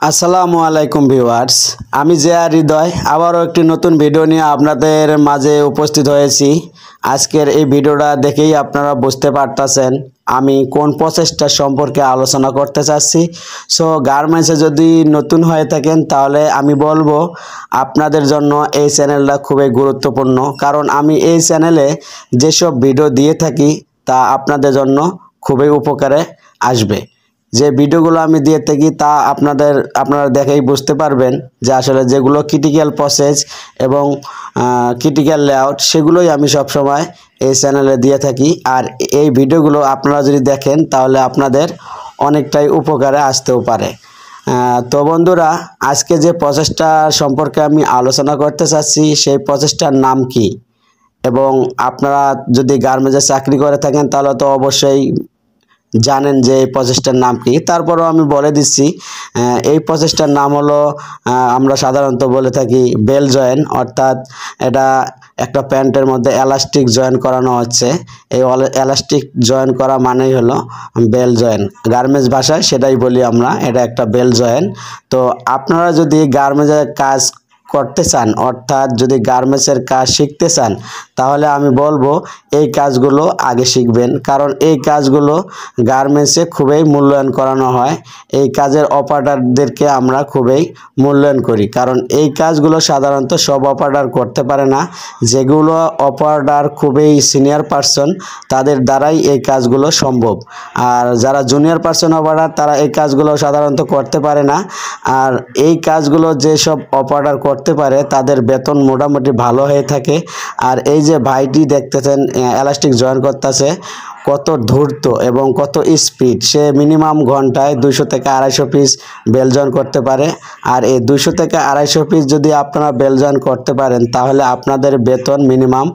আসসালামু আলাইকুম ভিউয়ার্স, আমি জিয়া হৃদয় আবারও একটি নতুন ভিডিও নিয়ে আপনাদের মাঝে উপস্থিত হয়েছি। আজকের এই ভিডিওটা দেখেই আপনারা বুঝতে পারতেছেন আমি কোন প্রসেসটা সম্পর্কে আলোচনা করতে চাচ্ছি। সো গার্মেন্টসে যদি নতুন হয়ে থাকেন তাহলে আমি বলবো আপনাদের জন্য এই চ্যানেলটা খুবই গুরুত্বপূর্ণ, কারণ আমি এই চ্যানেলে যেসব ভিডিও দিয়ে থাকি তা আপনাদের জন্য খুবই উপকারে আসবে। যে ভিডিওগুলো আমি দিয়ে থাকি তা আপনারা দেখেই বুঝতে পারবেন যে আসলে যেগুলো ক্রিটিক্যাল প্রসেস এবং ক্রিটিক্যাল লেআউট সেগুলোই আমি সবসময় এই চ্যানেলে দিয়ে থাকি। আর এই ভিডিওগুলো আপনারা যদি দেখেন তাহলে আপনাদের অনেকটাই উপকারে আসতেও পারে। তো বন্ধুরা, আজকে যে প্রসেসটা সম্পর্কে আমি আলোচনা করতে চাচ্ছি সেই প্রসেসটার নাম কি, এবং আপনারা যদি গার্মেন্টসে চাকরি করে থাকেন তাহলে তো অবশ্যই জানেন যে এই প্রসেসটার নাম কি। তারপরেও আমি বলে দিচ্ছি, এই প্রসেসটার নাম হলো আমরা সাধারণত বলে থাকি বেল জয়েন, অর্থাৎ এটা একটা প্যান্টের মধ্যে এলাস্টিক জয়েন করানো হচ্ছে। এই এলাস্টিক জয়েন করা মানেই হলো বেল জয়েন, গার্মেন্টস ভাষায় সেটাই বলি আমরা, এটা একটা বেল জয়েন। তো আপনারা যদি গার্মেন্টসের কাজ করতে চান, অর্থাৎ যদি গার্মেন্টসের কাজ শিখতে চান, তাহলে আমি বলবো এই কাজগুলো আগে শিখবেন, কারণ এই কাজগুলো গার্মেন্টসে খুবই মূল্যায়ন করানো হয়। এই কাজের অপারেটরদেরকে আমরা খুবই মূল্যায়ন করি, কারণ এই কাজগুলো সাধারণত সব অপারেটর করতে পারে না। যেগুলো অপারেটর খুবই সিনিয়র পারসন তাদের দ্বারাই এই কাজগুলো সম্ভব, আর যারা জুনিয়র পারসন অপারেটর তারা এই কাজগুলো সাধারণত করতে পারে না। আর এই কাজগুলো যেসব অপারেটর করতে পারে তাদের বেতন মোটামুটি ভালো হয়ে থাকে। আর এই যে ভাইটি দেখতেছেন এলাস্টিক জয়েন করতেছে, কত ধূর্ত এবং কত স্পিড, সে মিনিমাম ঘন্টায় 200 থেকে 250 পিস বেল জয়েন করতে পারে। আর এই 200 থেকে 250 পিস যদি আপনারা বেল জয়েন করতে পারেন তাহলে আপনাদের বেতন মিনিমাম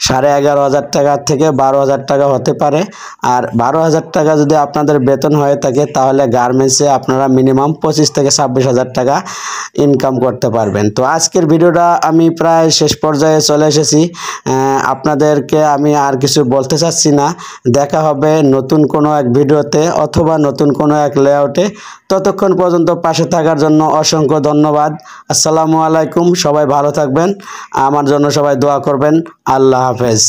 11,500 টাকা থেকে 12,000 টাকা হতে পারে। আর 12,000 টাকা যদি আপনাদের বেতন হয়ে থাকে তাহলে গার্মেন্টসে আপনারা মিনিমাম 25 থেকে 26,000 টাকা ইনকাম করতে পারবেন। তো আজকের ভিডিওটা আমি প্রায় শেষ পর্যায়ে চলে এসেছি, আপনাদেরকে আমি আর কিছু বলতে চাচ্ছি না। দেখা হবে নতুন কোনো এক ভিডিওতে অথবা নতুন কোনো এক লেআউটে। ততক্ষণ পর্যন্ত পাশে থাকার জন্য অসংখ্য ধন্যবাদ। আসসালামু আলাইকুম, সবাই ভালো থাকবেন, আমার জন্য সবাই দোয়া করবেন। আল্লাহ হাফেজ।